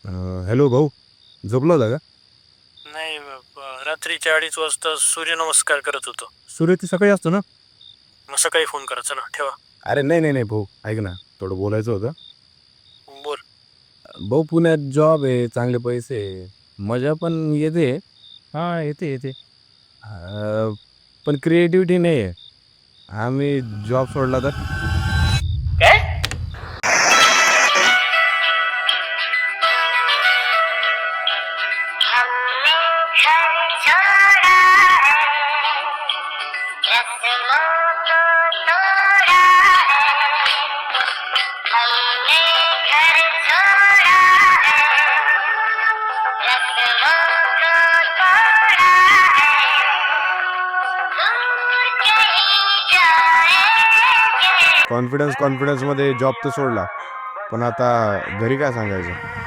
Hello भाऊ, झोपला होता का? नाही रात्रीच्या 2:30 वाजता सूर्यनमस्कार करत होतो. सूर्य ते सकाळी असतो ना? मग सकाळी फोन करायचा ना, ठेवा. अरे नाही नाही नाही भाऊ, ऐक ना, थोडं बोलायचं होतं. बोल. भाऊ पुण्यात जॉब आहे, चांगले पैसे आहे, मजा पण येते. हा येते येते. पण क्रिएटिव्हिटी नाही आहे. आम्ही जॉब सोडला तर काय? कॉन्फिडन्स मध्ये जॉब तर सोडला, पण आता घरी काय सांगायचं?